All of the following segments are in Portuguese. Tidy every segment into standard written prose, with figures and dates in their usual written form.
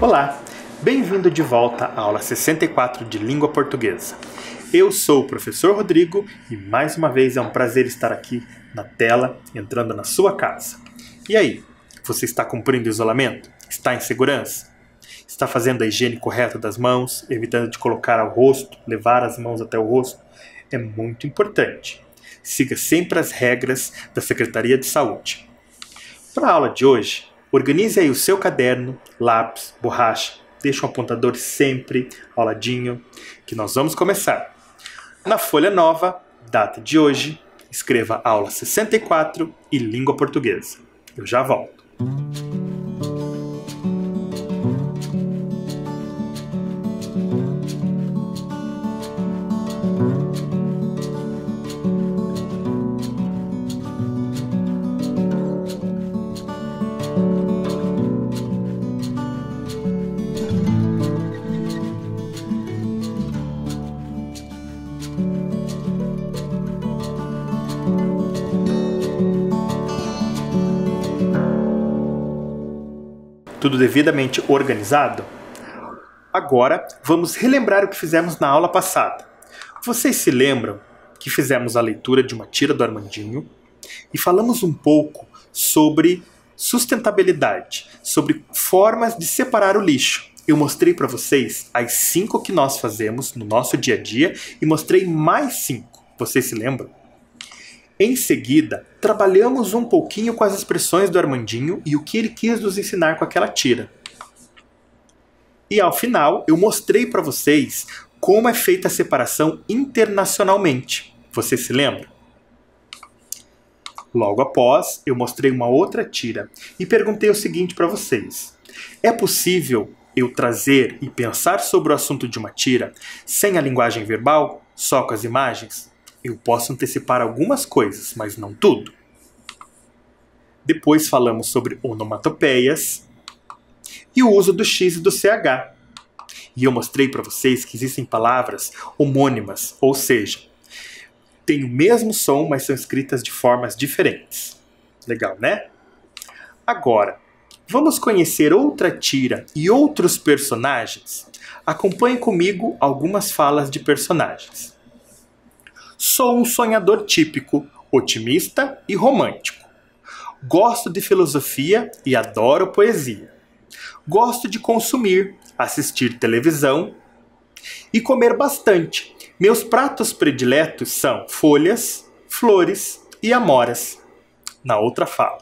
Olá, bem-vindo de volta à aula 64 de Língua Portuguesa. Eu sou o professor Rodrigo e mais uma vez é um prazer estar aqui na tela, entrando na sua casa. E aí, você está cumprindo o isolamento? Está em segurança? Está fazendo a higiene correta das mãos, evitando de colocar ao rosto, levar as mãos até o rosto? É muito importante. Siga sempre as regras da Secretaria de Saúde. Para a aula de hoje, organize aí o seu caderno, lápis, borracha, deixe um apontador sempre ao ladinho, que nós vamos começar. Na folha nova, data de hoje, escreva aula 64 e língua portuguesa. Eu já volto. Tudo devidamente organizado? Agora, vamos relembrar o que fizemos na aula passada. Vocês se lembram que fizemos a leitura de uma tira do Armandinho e falamos um pouco sobre sustentabilidade, sobre formas de separar o lixo. Eu mostrei para vocês as 5 que nós fazemos no nosso dia a dia e mostrei mais 5. Vocês se lembram? Em seguida, trabalhamos um pouquinho com as expressões do Armandinho e o que ele quis nos ensinar com aquela tira. E ao final, eu mostrei para vocês como é feita a separação internacionalmente. Você se lembra? Logo após, eu mostrei uma outra tira e perguntei o seguinte para vocês. É possível eu trazer e pensar sobre o assunto de uma tira sem a linguagem verbal, só com as imagens? Eu posso antecipar algumas coisas, mas não tudo. Depois falamos sobre onomatopeias e o uso do X e do CH. E eu mostrei para vocês que existem palavras homônimas, ou seja, têm o mesmo som, mas são escritas de formas diferentes. Legal, né? Agora, vamos conhecer outra tira e outros personagens? Acompanhe comigo algumas falas de personagens. Sou um sonhador típico, otimista e romântico. Gosto de filosofia e adoro poesia. Gosto de consumir, assistir televisão e comer bastante. Meus pratos prediletos são folhas, flores e amoras. Na outra fala.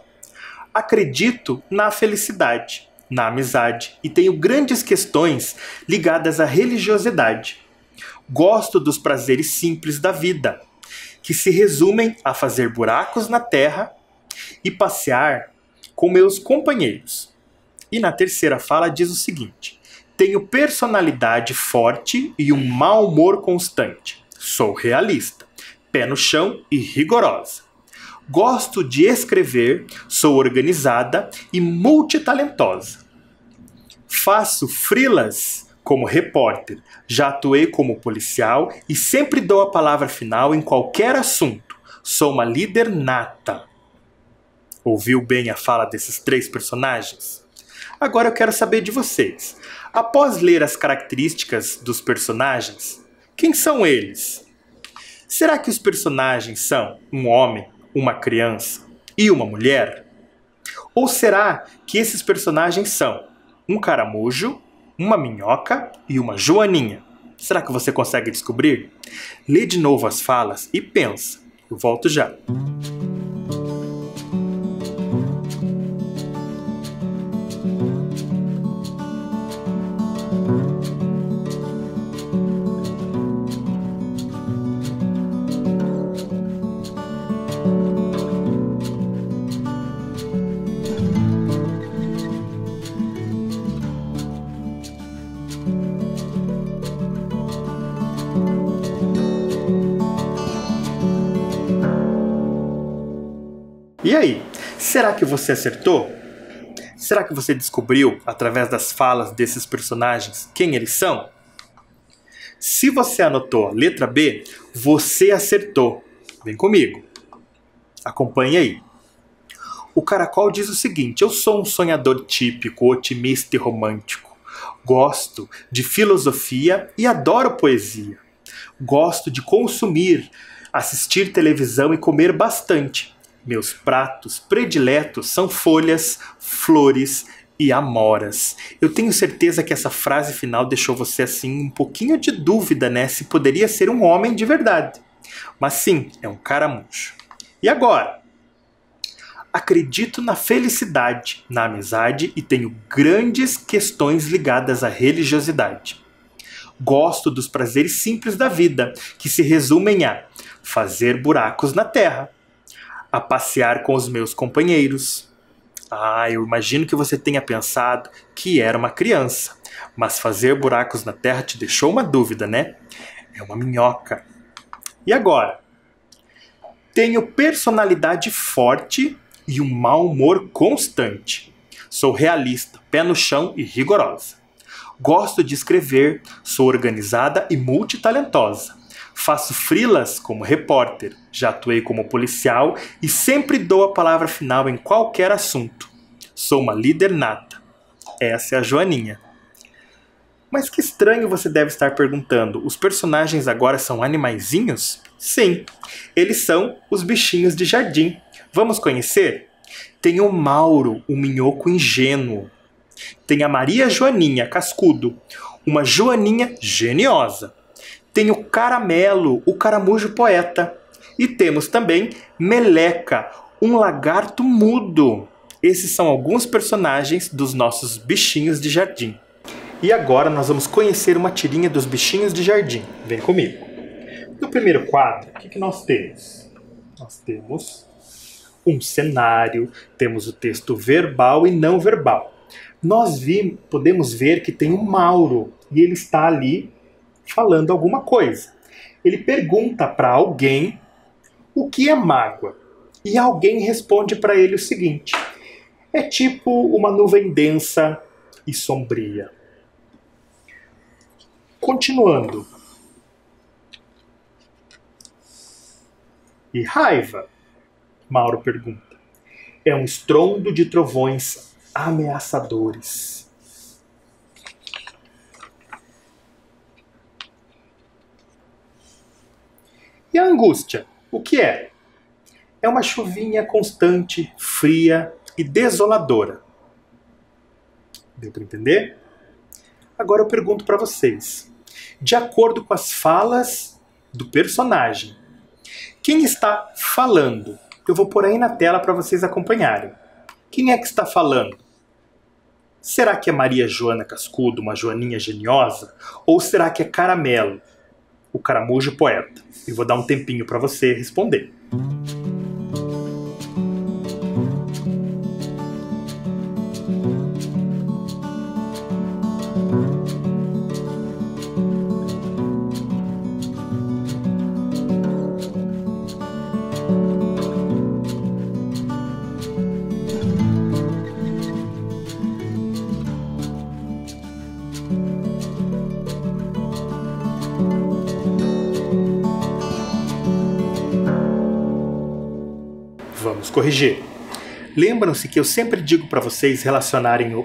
Acredito na felicidade, na amizade e tenho grandes questões ligadas à religiosidade. Gosto dos prazeres simples da vida, que se resumem a fazer buracos na terra e passear com meus companheiros. E na terceira fala diz o seguinte: tenho personalidade forte e um mau humor constante. Sou realista, pé no chão e rigorosa. Gosto de escrever, sou organizada e multitalentosa. Faço freelas como repórter, já atuei como policial e sempre dou a palavra final em qualquer assunto. Sou uma líder nata. Ouviu bem a fala desses 3 personagens? Agora eu quero saber de vocês. Após ler as características dos personagens, quem são eles? Será que os personagens são um homem, uma criança e uma mulher? Ou será que esses personagens são um caramujo, uma minhoca e uma joaninha? Será que você consegue descobrir? Lê de novo as falas e pensa. Eu volto já. E aí, será que você acertou? Será que você descobriu, através das falas desses personagens, quem eles são? Se você anotou a letra B, você acertou. Vem comigo. Acompanhe aí. O caracol diz o seguinte: eu sou um sonhador típico, otimista e romântico. Gosto de filosofia e adoro poesia. Gosto de consumir, assistir televisão e comer bastante. Meus pratos prediletos são folhas, flores e amoras. Eu tenho certeza que essa frase final deixou você assim um pouquinho de dúvida, né? Se poderia ser um homem de verdade. Mas sim, é um caramujo. E agora? Acredito na felicidade, na amizade e tenho grandes questões ligadas à religiosidade. Gosto dos prazeres simples da vida, que se resumem a fazer buracos na terra, a passear com os meus companheiros. Eu imagino que você tenha pensado que era uma criança, mas fazer buracos na terra te deixou uma dúvida, né? É uma minhoca. E agora? Tenho personalidade forte e um mau humor constante. Sou realista, pé no chão e rigorosa. Gosto de escrever, sou organizada e multitalentosa. Faço freelas como repórter, já atuei como policial e sempre dou a palavra final em qualquer assunto. Sou uma líder nata. Essa é a Joaninha. Mas que estranho, você deve estar perguntando. Os personagens agora são animaizinhos? Sim, eles são os bichinhos de jardim. Vamos conhecer? Tem o Mauro, um minhoco ingênuo. Tem a Maria Joaninha, cascudo, uma Joaninha geniosa. Tem o Caramelo, o caramujo poeta. E temos também Meleca, um lagarto mudo. Esses são alguns personagens dos nossos bichinhos de jardim. E agora nós vamos conhecer uma tirinha dos bichinhos de jardim. Vem comigo. No primeiro quadro, o que nós temos? Nós temos um cenário, temos o texto verbal e não verbal. Nós podemos ver que tem um Mauro e ele está ali falando alguma coisa. Ele pergunta para alguém o que é mágoa e alguém responde para ele o seguinte: é tipo uma nuvem densa e sombria. Continuando. E raiva? Mauro pergunta. É um estrondo de trovões ameaçadores. E a angústia? O que é? É uma chuvinha constante, fria e desoladora. Deu para entender? Agora eu pergunto para vocês. De acordo com as falas do personagem, quem está falando? Eu vou pôr aí na tela para vocês acompanharem. Quem é que está falando? Será que é Maria Joana Cascudo, uma Joaninha geniosa? Ou será que é Caramelo, o caramujo poeta? Eu vou dar um tempinho para você responder. Vamos corrigir. Lembram-se que eu sempre digo para vocês relacionarem o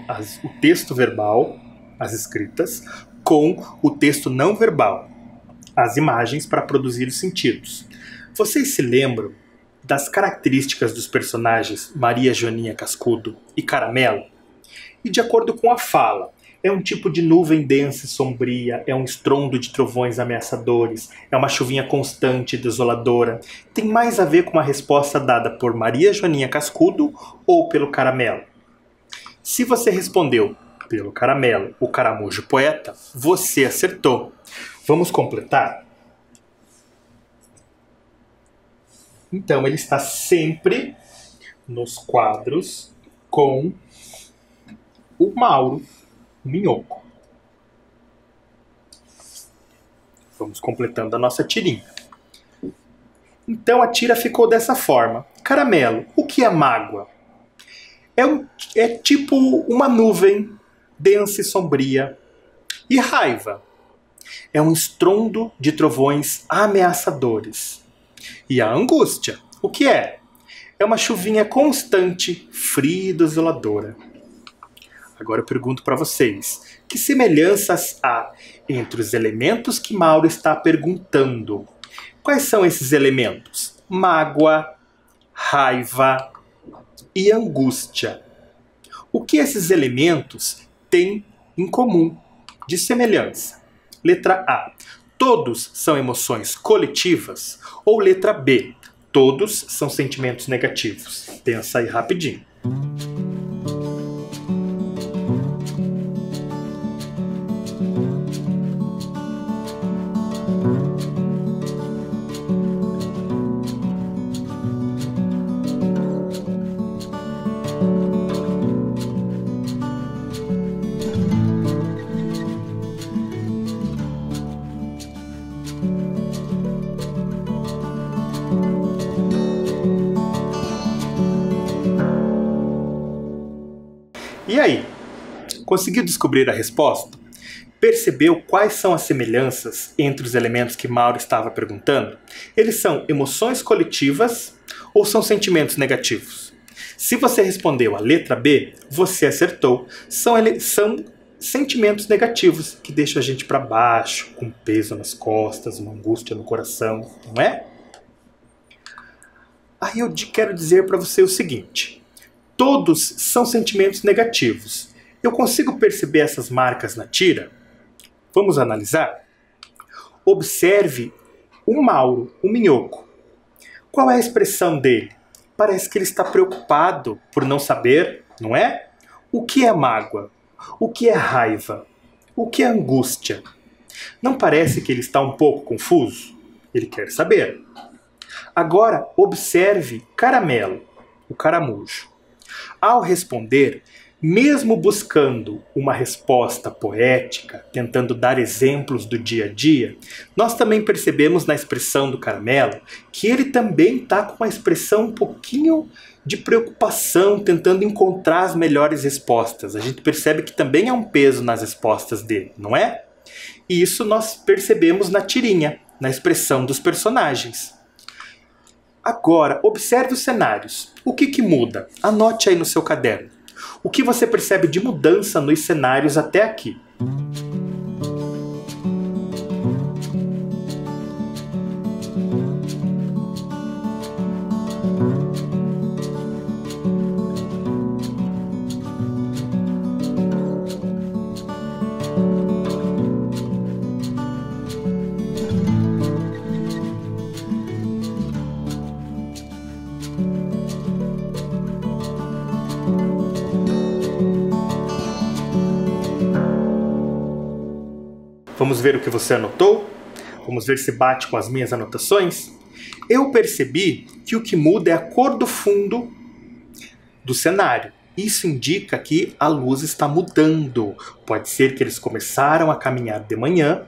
texto verbal, as escritas, com o texto não verbal, as imagens, para produzir os sentidos. Vocês se lembram das características dos personagens Maria Joaninha Cascudo e Caramelo? E de acordo com a fala, é um tipo de nuvem densa e sombria, é um estrondo de trovões ameaçadores, é uma chuvinha constante e desoladora. Tem mais a ver com a resposta dada por Maria Joaninha Cascudo ou pelo Caramelo? Se você respondeu pelo Caramelo, o caramujo poeta, você acertou. Vamos completar? Então ele está sempre nos quadros com o Mauro, o minhoco. Vamos completando a nossa tirinha. Então a tira ficou dessa forma. Caramelo, o que é mágoa? É tipo uma nuvem densa e sombria. E raiva? É um estrondo de trovões ameaçadores. E a angústia? O que é? É uma chuvinha constante, fria e desoladora. Agora eu pergunto para vocês, que semelhanças há entre os elementos que Mauro está perguntando? Quais são esses elementos? Mágoa, raiva e angústia. O que esses elementos têm em comum de semelhança? Letra A. Todos são emoções coletivas? Ou letra B. Todos são sentimentos negativos? Pensa aí rapidinho. E aí? Conseguiu descobrir a resposta? Percebeu quais são as semelhanças entre os elementos que Mauro estava perguntando? Eles são emoções coletivas ou são sentimentos negativos? Se você respondeu a letra B, você acertou. São sentimentos negativos que deixam a gente para baixo, com peso nas costas, uma angústia no coração, não é? Aí eu quero dizer para você o seguinte: todos são sentimentos negativos. Eu consigo perceber essas marcas na tira? Vamos analisar? Observe o Mauro, o minhoco. Qual é a expressão dele? Parece que ele está preocupado por não saber, não é? O que é mágoa? O que é raiva? O que é angústia? Não parece que ele está um pouco confuso? Ele quer saber. Agora, observe Caramelo, o caramujo. Ao responder, mesmo buscando uma resposta poética, tentando dar exemplos do dia a dia, nós também percebemos na expressão do Caramelo que ele também está com uma expressão um pouquinho de preocupação, tentando encontrar as melhores respostas. A gente percebe que também há um peso nas respostas dele, não é? E isso nós percebemos na tirinha, na expressão dos personagens. Agora, observe os cenários. O que muda? Anote aí no seu caderno. O que você percebe de mudança nos cenários até aqui? Vamos ver o que você anotou? Vamos ver se bate com as minhas anotações? Eu percebi que o que muda é a cor do fundo do cenário. Isso indica que a luz está mudando. Pode ser que eles começaram a caminhar de manhã,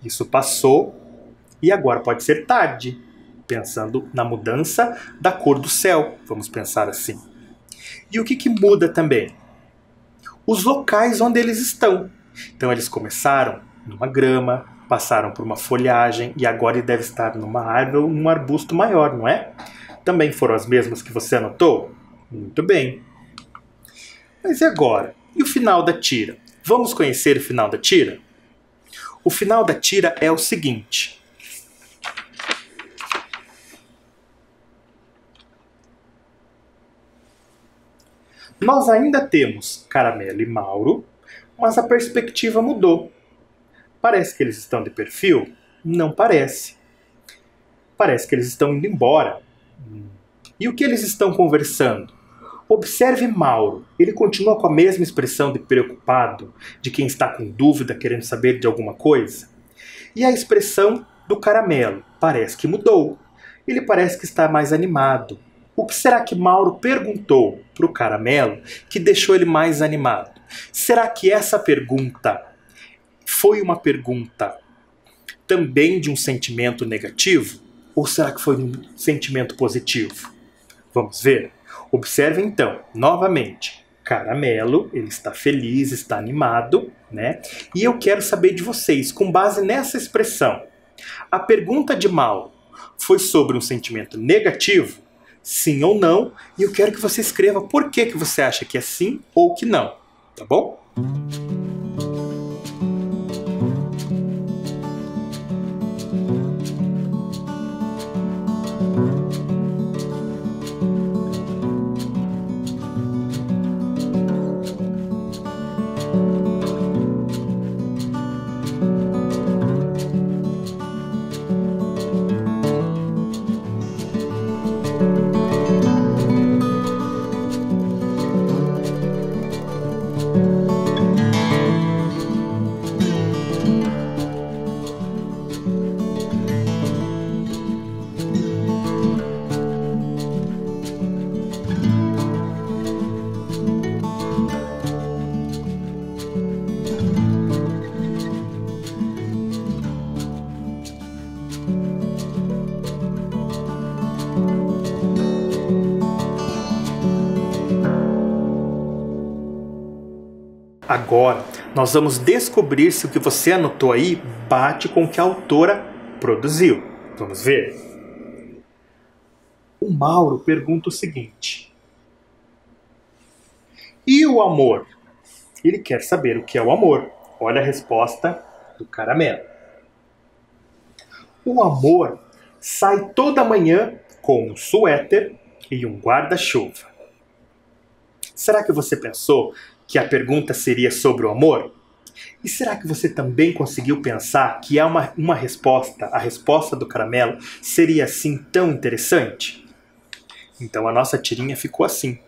isso passou, e agora pode ser tarde, pensando na mudança da cor do céu, vamos pensar assim. E o que muda também? Os locais onde eles estão. Então eles começaram numa grama, passaram por uma folhagem e agora ele deve estar numa árvore ou num arbusto maior, não é? Também foram as mesmas que você anotou? Muito bem. Mas e agora? E o final da tira? Vamos conhecer o final da tira? O final da tira é o seguinte. Nós ainda temos Caramelo e Mauro, mas a perspectiva mudou. Parece que eles estão de perfil? Não parece. Parece que eles estão indo embora. E o que eles estão conversando? Observe Mauro. Ele continua com a mesma expressão de preocupado, de quem está com dúvida, querendo saber de alguma coisa. E a expressão do Caramelo? Parece que mudou. Ele parece que está mais animado. O que será que Mauro perguntou para o Caramelo que deixou ele mais animado? Será que essa pergunta foi uma pergunta também de um sentimento negativo? Ou será que foi um sentimento positivo? Vamos ver? Observe então, novamente, Caramelo, ele está feliz, está animado, né? E eu quero saber de vocês, com base nessa expressão, a pergunta de Mauro foi sobre um sentimento negativo? Sim ou não? E eu quero que você escreva por que você acha que é sim ou que não. tá bom? Agora, nós vamos descobrir se o que você anotou aí bate com o que a autora produziu. Vamos ver? O Mauro pergunta o seguinte: e o amor? Ele quer saber o que é o amor. Olha a resposta do Caramelo. O amor sai toda manhã com um suéter e um guarda-chuva. Será que você pensou que a pergunta seria sobre o amor? E será que você também conseguiu pensar que há uma resposta, a resposta do Caramelo seria assim tão interessante? Então a nossa tirinha ficou assim.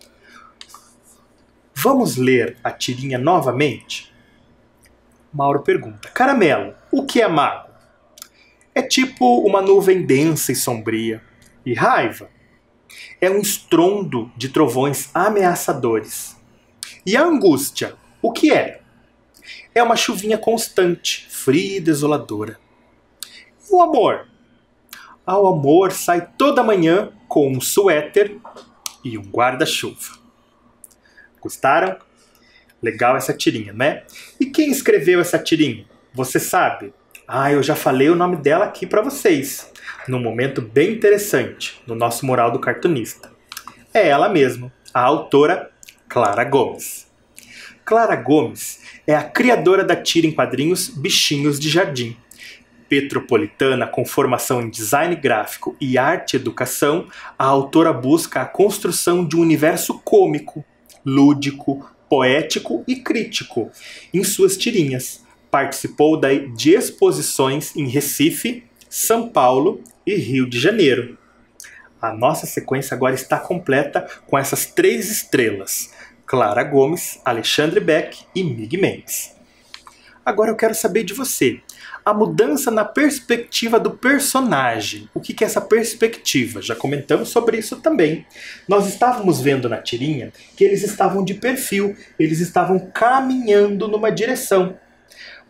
Vamos ler a tirinha novamente? Mauro pergunta: Caramelo, o que é mágoa? É tipo uma nuvem densa e sombria. E raiva? É um estrondo de trovões ameaçadores. E a angústia, o que é? É uma chuvinha constante, fria e desoladora. E o amor? O amor sai toda manhã com um suéter e um guarda-chuva. Gostaram? Legal essa tirinha, né? E quem escreveu essa tirinha? Você sabe? Eu já falei o nome dela aqui para vocês, num momento bem interessante, no nosso Mural do Cartunista. É ela mesma, a autora Clara Gomes. Clara Gomes é a criadora da tira em quadrinhos Bichinhos de Jardim. Petropolitana com formação em design gráfico e arte-educação, a autora busca a construção de um universo cômico, lúdico, poético e crítico em suas tirinhas. Participou de exposições em Recife, São Paulo e Rio de Janeiro. A nossa sequência agora está completa com essas 3 estrelas: Clara Gomes, Alexandre Beck e Mig Mendes. Agora eu quero saber de você. A mudança na perspectiva do personagem. O que é essa perspectiva? Já comentamos sobre isso também. Nós estávamos vendo na tirinha que eles estavam de perfil, eles estavam caminhando numa direção.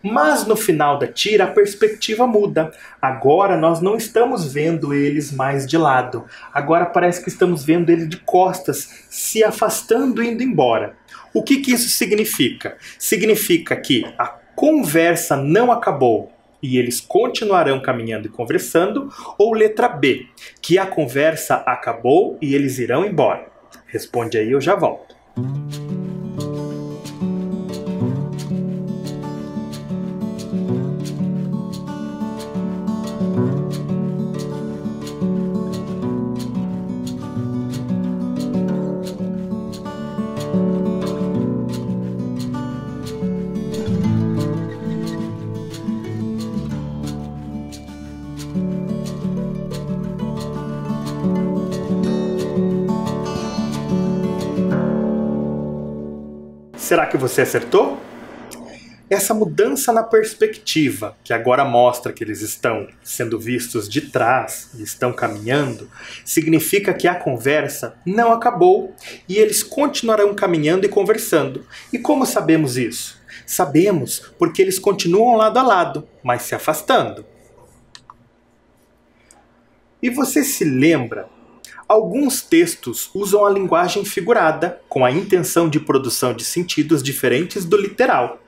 Mas no final da tira a perspectiva muda. Agora nós não estamos vendo eles mais de lado. Agora parece que estamos vendo eles de costas, se afastando e indo embora. O que isso significa? Significa que a conversa não acabou e eles continuarão caminhando e conversando, ou letra B, que a conversa acabou e eles irão embora? Responde aí, eu já volto. Será que você acertou? Essa mudança na perspectiva, que agora mostra que eles estão sendo vistos de trás e estão caminhando, significa que a conversa não acabou e eles continuarão caminhando e conversando. E como sabemos isso? Sabemos porque eles continuam lado a lado, mas se afastando. E você se lembra? Alguns textos usam a linguagem figurada, com a intenção de produção de sentidos diferentes do literal.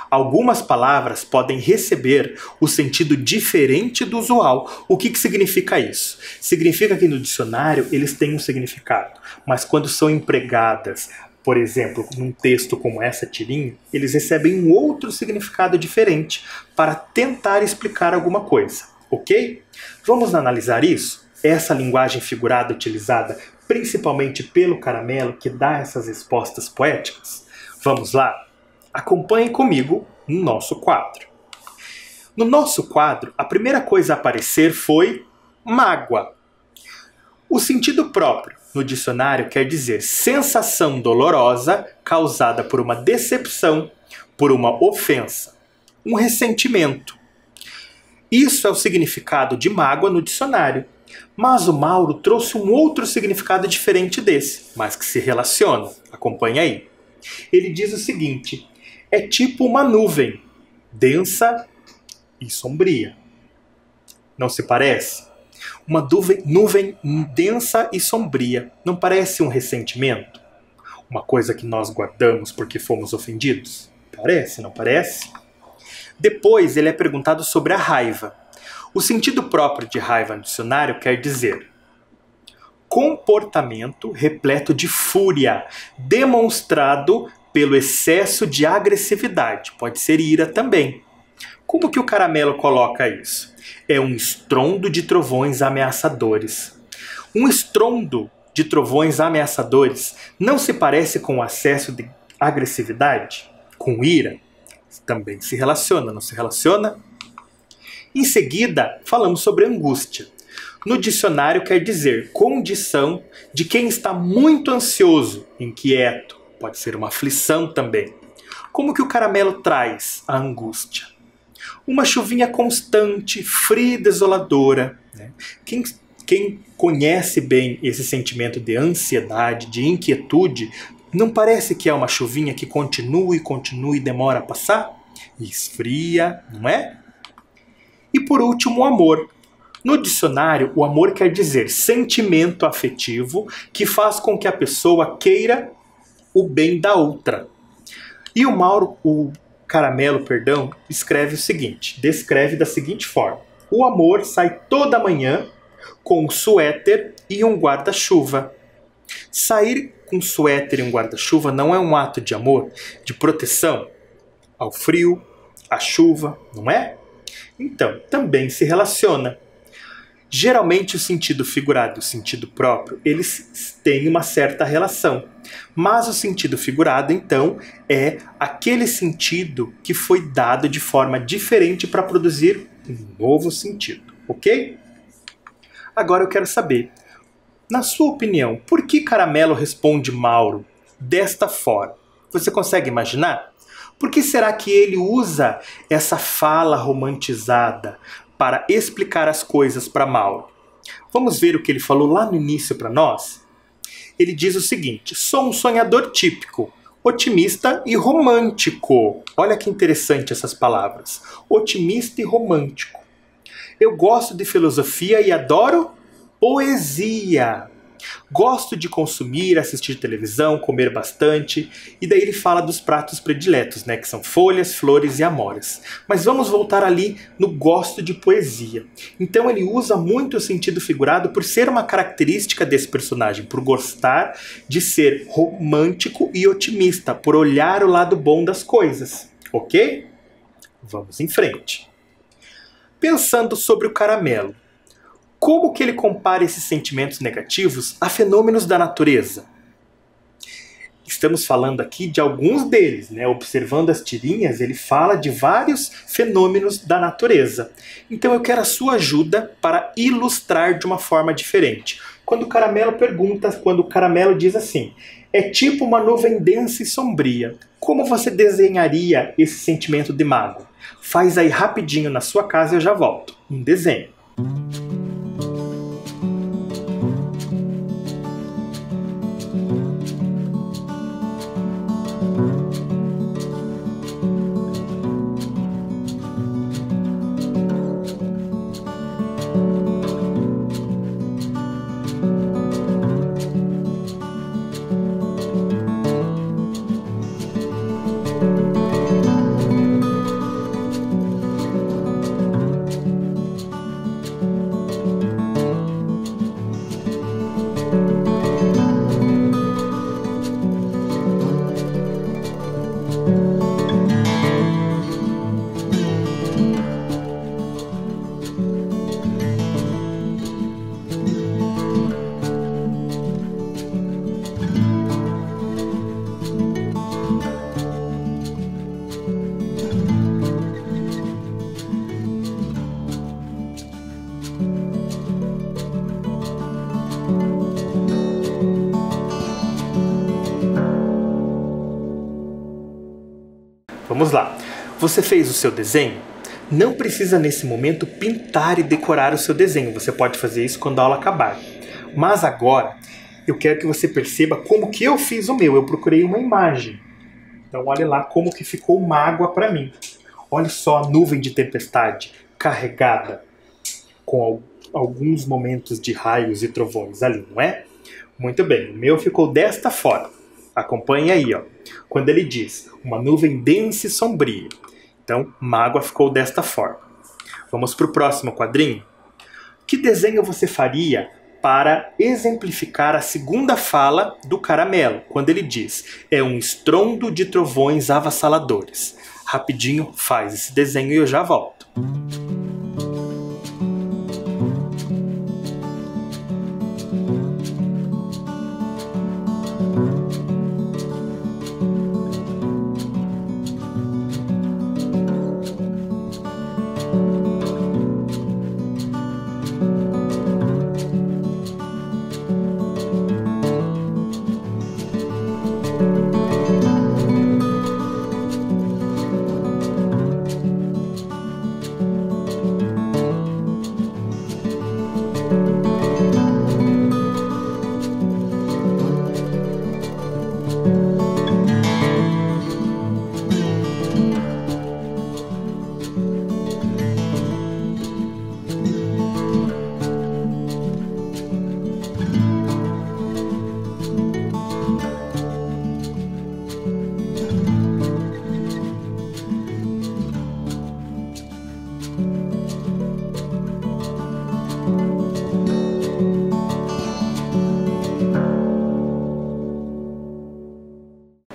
Algumas palavras podem receber o sentido diferente do usual. O que significa isso? Significa que no dicionário eles têm um significado, mas quando são empregadas por exemplo, num texto como essa tirinha, eles recebem um outro significado diferente para tentar explicar alguma coisa, ok? Vamos analisar isso? Essa linguagem figurada utilizada principalmente pelo Caramelo que dá essas respostas poéticas? Vamos lá? Acompanhe comigo no nosso quadro. No nosso quadro, a primeira coisa a aparecer foi mágoa. O sentido próprio no dicionário quer dizer sensação dolorosa causada por uma decepção, por uma ofensa, um ressentimento. Isso é o significado de mágoa no dicionário. Mas o Mauro trouxe um outro significado diferente desse, mas que se relaciona. Acompanhe aí. Ele diz o seguinte: é tipo uma nuvem, densa e sombria. Não se parece? Uma nuvem densa e sombria. Não parece um ressentimento? Uma coisa que nós guardamos porque fomos ofendidos? Parece, não parece? Depois ele é perguntado sobre a raiva. O sentido próprio de raiva no dicionário quer dizer comportamento repleto de fúria, demonstrado pelo excesso de agressividade. Pode ser ira também. Como que o Caramelo coloca isso? É um estrondo de trovões ameaçadores. Um estrondo de trovões ameaçadores não se parece com o excesso de agressividade? Com ira? Também se relaciona, não se relaciona? Em seguida, falamos sobre angústia. No dicionário quer dizer condição de quem está muito ansioso, inquieto. Pode ser uma aflição também. Como que o Caramelo traz a angústia? Uma chuvinha constante, fria e desoladora. Quem conhece bem esse sentimento de ansiedade, de inquietude, não parece que é uma chuvinha que continua e demora a passar? E esfria, não é? E por último, o amor. No dicionário, o amor quer dizer sentimento afetivo que faz com que a pessoa queira o bem da outra. E o Caramelo, escreve o seguinte, descreve da seguinte forma: o amor sai toda manhã com um suéter e um guarda-chuva. Sair com um suéter e um guarda-chuva não é um ato de amor, de proteção ao frio, à chuva, não é? Então, também se relaciona. Geralmente o sentido figurado e o sentido próprio, eles têm uma certa relação. Mas o sentido figurado, então, é aquele sentido que foi dado de forma diferente para produzir um novo sentido, ok? Agora eu quero saber, na sua opinião, por que Caramelo responde Mauro desta forma? Você consegue imaginar? Por que será que ele usa essa fala romantizada para explicar as coisas para Mauro? Vamos ver o que ele falou lá no início para nós? Ele diz o seguinte: sou um sonhador típico, otimista e romântico. Olha que interessante essas palavras. Otimista e romântico. Eu gosto de filosofia e adoro poesia. Gosto de consumir, assistir televisão, comer bastante. E daí ele fala dos pratos prediletos, né? Que são folhas, flores e amoras. Mas vamos voltar ali no gosto de poesia. Então ele usa muito o sentido figurado por ser uma característica desse personagem, por gostar de ser romântico e otimista, por olhar o lado bom das coisas. Ok? Vamos em frente. Pensando sobre o Caramelo. Como que ele compara esses sentimentos negativos a fenômenos da natureza? Estamos falando aqui de alguns deles, né? Observando as tirinhas, ele fala de vários fenômenos da natureza. Então eu quero a sua ajuda para ilustrar de uma forma diferente. Quando o Caramelo diz assim, é tipo uma nuvem densa e sombria. Como você desenharia esse sentimento de mágoa? Faz aí rapidinho na sua casa e eu já volto. Um desenho. Vamos lá. Você fez o seu desenho? Não precisa nesse momento pintar e decorar o seu desenho. Você pode fazer isso quando a aula acabar. Mas agora, eu quero que você perceba como que eu fiz o meu. Eu procurei uma imagem. Então olha lá como que ficou uma água para mim. Olha só a nuvem de tempestade carregada com alguns momentos de raios e trovões ali, não é? Muito bem, o meu ficou desta forma. Acompanhe aí, ó. Quando ele diz uma nuvem densa e sombria. Então, mágoa ficou desta forma. Vamos para o próximo quadrinho. Que desenho você faria para exemplificar a segunda fala do Caramelo, quando ele diz: é um estrondo de trovões avassaladores. Rapidinho, faz esse desenho e eu já volto.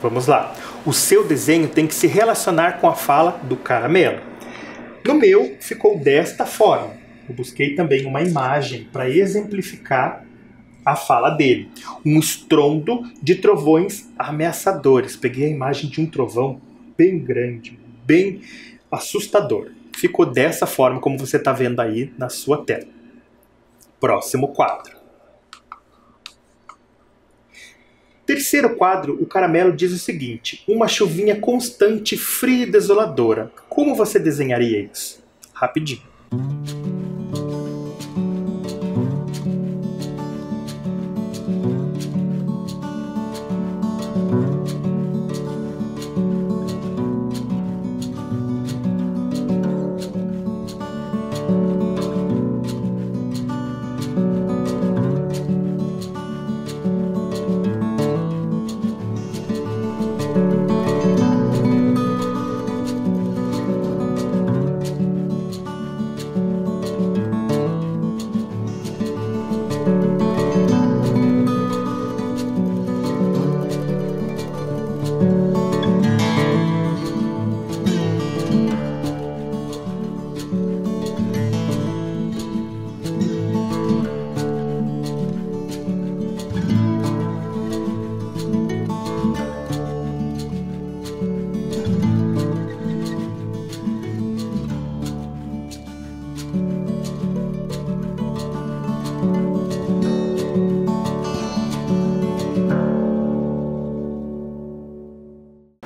Vamos lá. O seu desenho tem que se relacionar com a fala do Caramelo. No meu, ficou desta forma. Eu busquei também uma imagem para exemplificar a fala dele. Um estrondo de trovões ameaçadores. Peguei a imagem de um trovão bem grande, bem assustador. Ficou dessa forma como você está vendo aí na sua tela. Próximo quadro. Terceiro quadro, o Caramelo diz o seguinte: uma chuvinha constante, fria e desoladora. Como você desenharia isso? Rapidinho.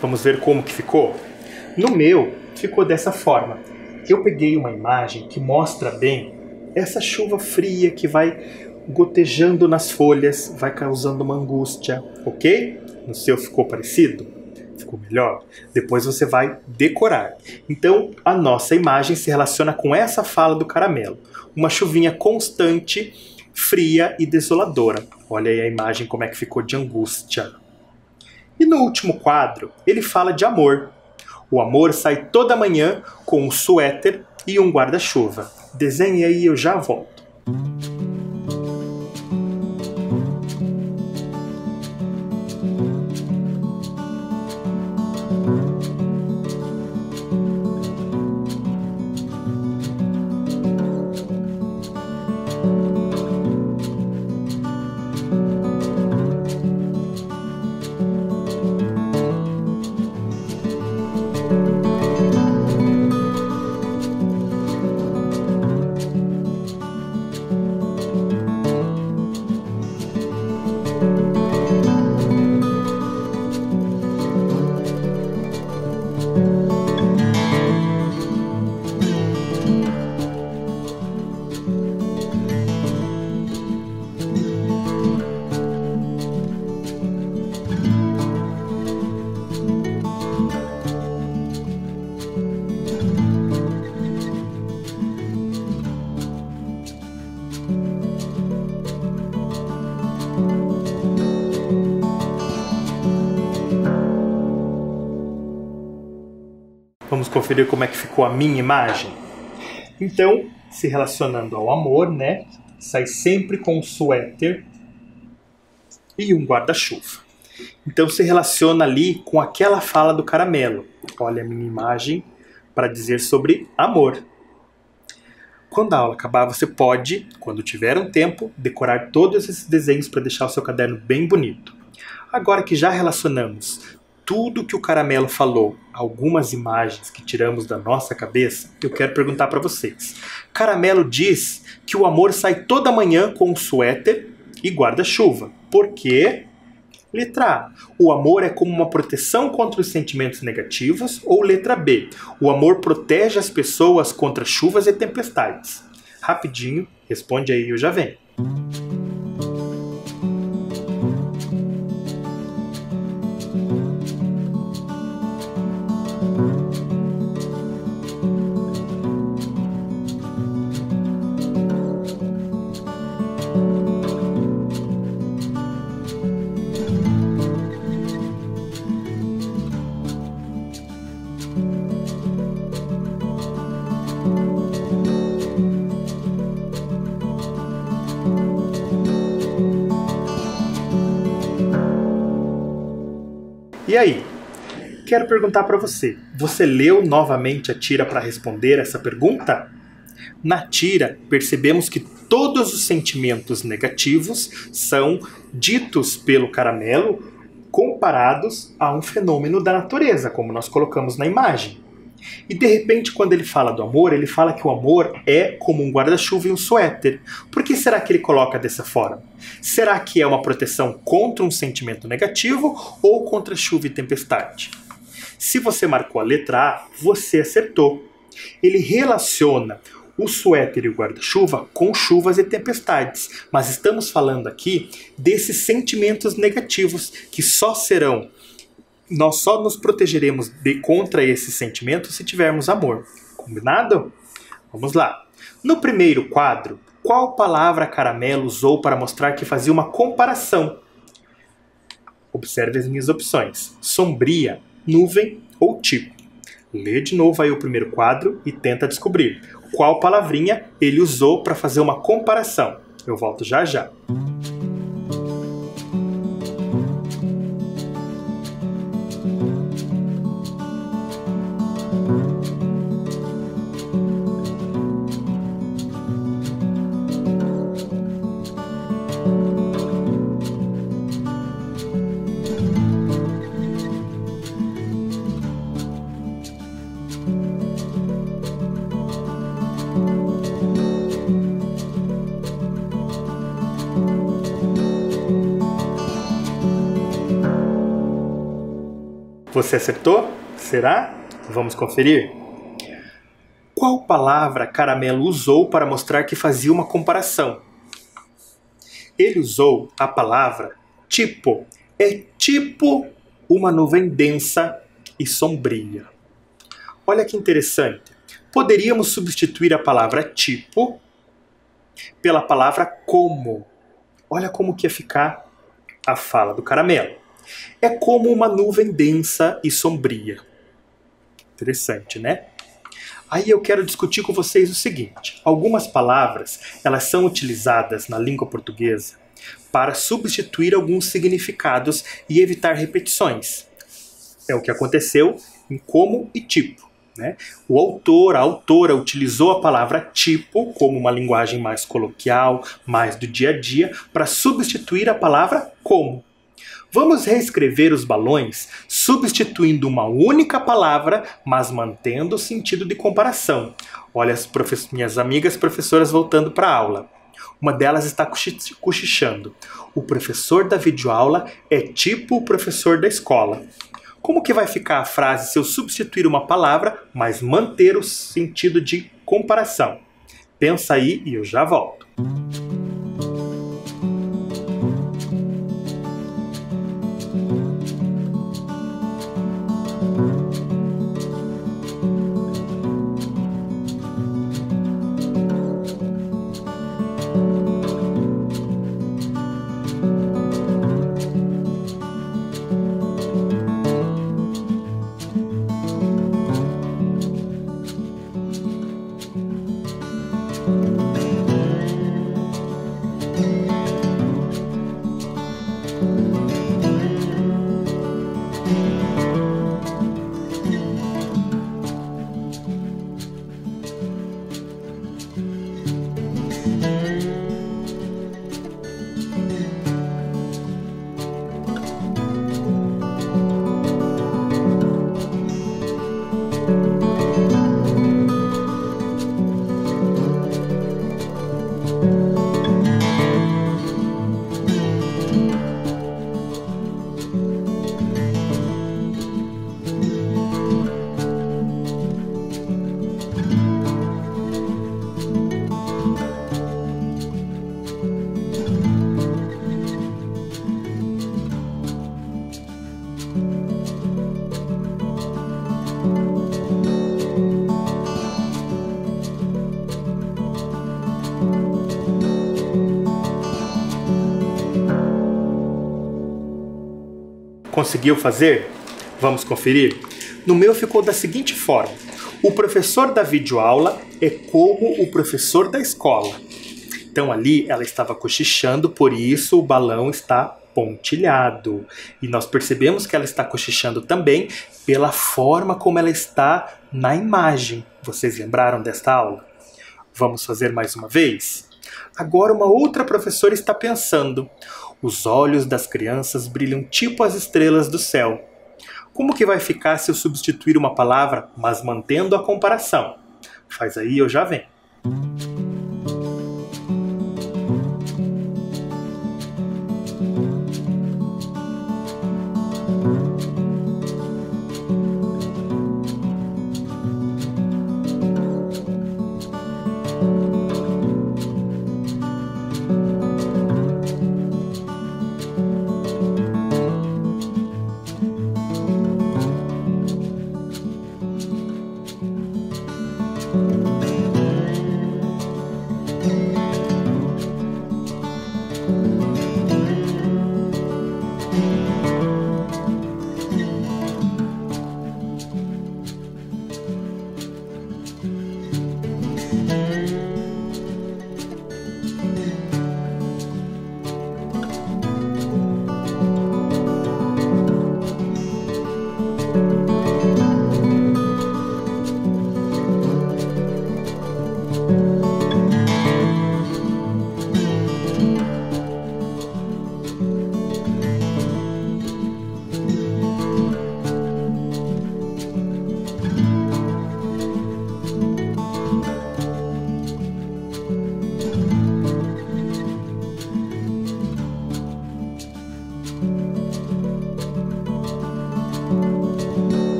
Vamos ver como que ficou? No meu, ficou dessa forma. Eu peguei uma imagem que mostra bem essa chuva fria que vai gotejando nas folhas, vai causando uma angústia, ok? No seu ficou parecido? Ficou melhor? Depois você vai decorar. Então, a nossa imagem se relaciona com essa fala do Caramelo. Uma chuvinha constante, fria e desoladora. Olha aí a imagem como é que ficou de angústia. E no último quadro, ele fala de amor. O amor sai toda manhã com um suéter e um guarda-chuva. Desenhe aí e eu já volto. conferir como é que ficou a minha imagem? Então, se relacionando ao amor, né? Sai sempre com um suéter e um guarda-chuva. Então se relaciona ali com aquela fala do caramelo. Olha a minha imagem para dizer sobre amor. Quando a aula acabar, você pode, quando tiver um tempo, decorar todos esses desenhos para deixar o seu caderno bem bonito. Agora que já relacionamos tudo que o caramelo falou, algumas imagens que tiramos da nossa cabeça, eu quero perguntar para vocês. Caramelo diz que o amor sai toda manhã com um suéter e guarda-chuva. Por quê? Letra A. O amor é como uma proteção contra os sentimentos negativos. Ou letra B. O amor protege as pessoas contra chuvas e tempestades. Rapidinho, responde aí, eu já venho. E aí? Quero perguntar para você. Você leu novamente a tira para responder essa pergunta? Na tira, percebemos que todos os sentimentos negativos são ditos pelo caramelo comparados a um fenômeno da natureza, como nós colocamos na imagem. E de repente, quando ele fala do amor, ele fala que o amor é como um guarda-chuva e um suéter. Por que será que ele coloca dessa forma? Será que é uma proteção contra um sentimento negativo ou contra chuva e tempestade? Se você marcou a letra A, você acertou. Ele relaciona o suéter e o guarda-chuva com chuvas e tempestades. Mas estamos falando aqui desses sentimentos negativos que nós só nos protegeremos contra esses sentimentos se tivermos amor. Combinado? Vamos lá. No primeiro quadro, qual palavra Caramelo usou para mostrar que fazia uma comparação? Observe as minhas opções. Sombria, nuvem ou tipo. Lê de novo aí o primeiro quadro e tenta descobrir qual palavrinha ele usou para fazer uma comparação. Eu volto já já. Você acertou? Será? Vamos conferir? Qual palavra Caramelo usou para mostrar que fazia uma comparação? Ele usou a palavra tipo. É tipo uma nuvem densa e sombria. Olha que interessante. Poderíamos substituir a palavra tipo pela palavra como. Olha como que ia ficar a fala do Caramelo. É como uma nuvem densa e sombria. Interessante, né? Aí eu quero discutir com vocês o seguinte. Algumas palavras, elas são utilizadas na língua portuguesa para substituir alguns significados e evitar repetições. É o que aconteceu em como e tipo, né? O autor, a autora utilizou a palavra tipo como uma linguagem mais coloquial, mais do dia a dia, para substituir a palavra como. Vamos reescrever os balões substituindo uma única palavra, mas mantendo o sentido de comparação. Olha as minhas amigas professoras voltando para a aula. Uma delas está cochichando. O professor da videoaula é tipo o professor da escola. Como que vai ficar a frase se eu substituir uma palavra, mas manter o sentido de comparação? Pensa aí e eu já volto. Conseguiu fazer? Vamos conferir? No meu ficou da seguinte forma: o professor da videoaula é como o professor da escola. Então ali ela estava cochichando, por isso o balão está pontilhado. E nós percebemos que ela está cochichando também pela forma como ela está na imagem. Vocês lembraram desta aula? Vamos fazer mais uma vez? Agora uma outra professora está pensando: os olhos das crianças brilham tipo as estrelas do céu. Como que vai ficar se eu substituir uma palavra, mas mantendo a comparação? Faz aí, eu já venho.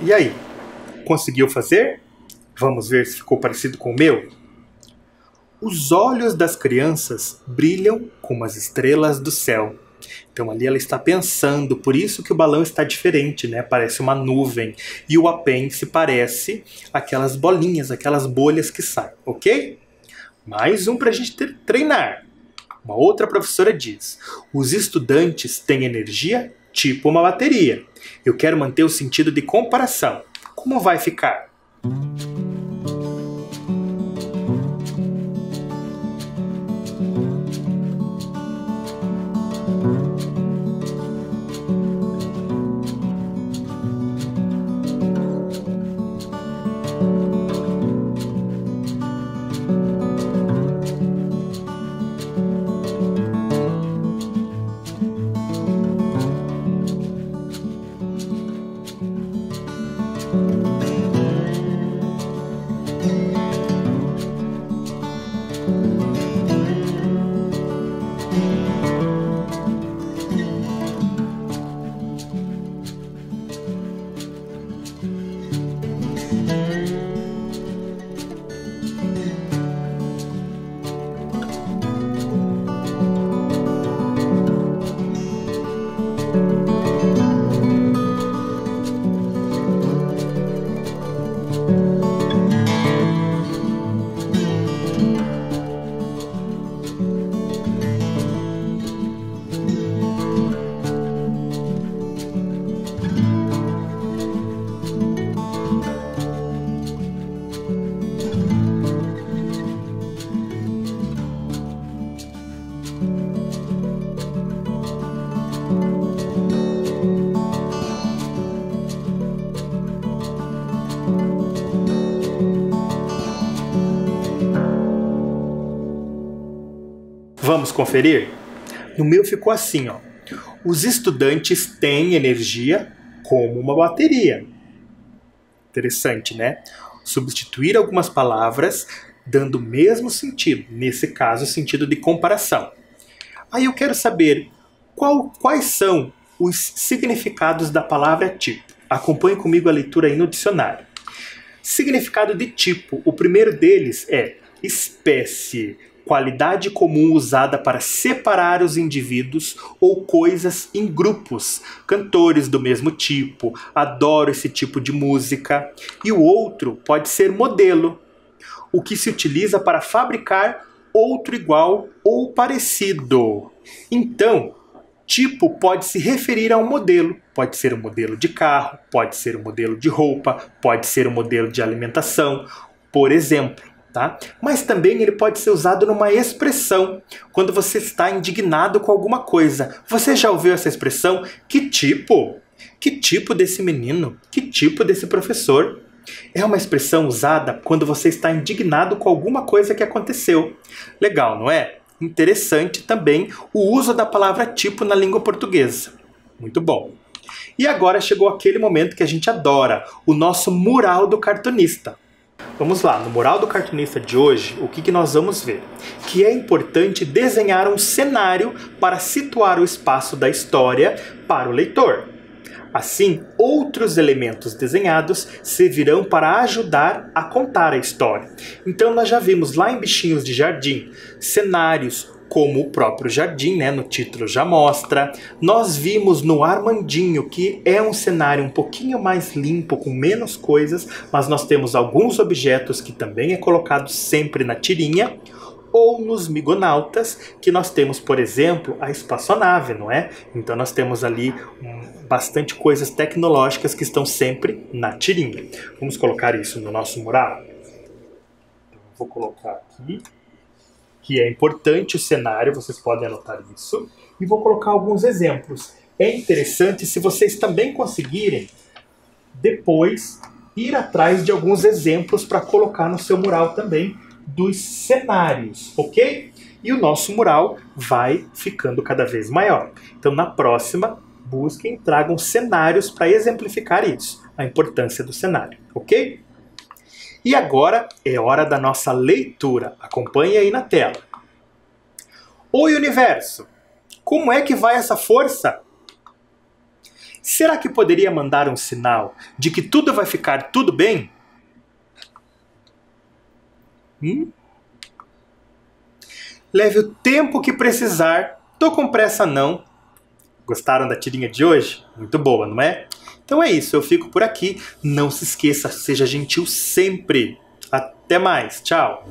E aí, conseguiu fazer? Vamos ver se ficou parecido com o meu? Os olhos das crianças brilham como as estrelas do céu. Então ali ela está pensando, por isso que o balão está diferente, né? Parece uma nuvem. E o apêndice parece aquelas bolinhas, aquelas bolhas que saem, ok? Mais um para a gente treinar. Uma outra professora diz: os estudantes têm energia tipo uma bateria. Eu quero manter o sentido de comparação. Como vai ficar? Vamos conferir? No meu ficou assim, ó. Os estudantes têm energia como uma bateria. Interessante, né? Substituir algumas palavras dando o mesmo sentido, nesse caso, sentido de comparação. Aí eu quero saber quais são os significados da palavra tipo. Acompanhe comigo a leitura aí no dicionário. Significado de tipo, o primeiro deles é espécie, qualidade comum usada para separar os indivíduos ou coisas em grupos. Cantores do mesmo tipo, adoro esse tipo de música. E o outro pode ser modelo, o que se utiliza para fabricar outro igual ou parecido. Então, tipo pode se referir a um modelo. Pode ser um modelo de carro, pode ser um modelo de roupa, pode ser um modelo de alimentação, por exemplo. Tá? Mas também ele pode ser usado numa expressão, quando você está indignado com alguma coisa. Você já ouviu essa expressão? Que tipo? Que tipo desse menino? Que tipo desse professor? É uma expressão usada quando você está indignado com alguma coisa que aconteceu. Legal, não é? Interessante também o uso da palavra tipo na língua portuguesa. Muito bom. E agora chegou aquele momento que a gente adora, o nosso mural do cartunista. Vamos lá, no mural do cartunista de hoje, o que nós vamos ver? Que é importante desenhar um cenário para situar o espaço da história para o leitor. Assim, outros elementos desenhados servirão para ajudar a contar a história. Então nós já vimos lá em Bichinhos de Jardim, cenários como o próprio jardim, né, no título já mostra. Nós vimos no Armandinho, que é um cenário um pouquinho mais limpo, com menos coisas, mas nós temos alguns objetos que também é colocado sempre na tirinha. Ou nos Migonautas, que nós temos, por exemplo, a espaçonave, não é? Então nós temos ali bastante coisas tecnológicas que estão sempre na tirinha. Vamos colocar isso no nosso mural? Então, vou colocar aqui, que é importante o cenário, vocês podem anotar isso. E vou colocar alguns exemplos. É interessante se vocês também conseguirem, depois, ir atrás de alguns exemplos para colocar no seu mural também, dos cenários, ok? E o nosso mural vai ficando cada vez maior. Então, na próxima, busquem, tragam cenários para exemplificar isso, a importância do cenário, ok? E agora é hora da nossa leitura. Acompanhe aí na tela. Oi, universo! Como é que vai essa força? Será que poderia mandar um sinal de que tudo vai ficar tudo bem? Leve o tempo que precisar, tô com pressa não. Gostaram da tirinha de hoje? Muito boa, não é? Então é isso, eu fico por aqui. Não se esqueça, seja gentil sempre. Até mais, tchau!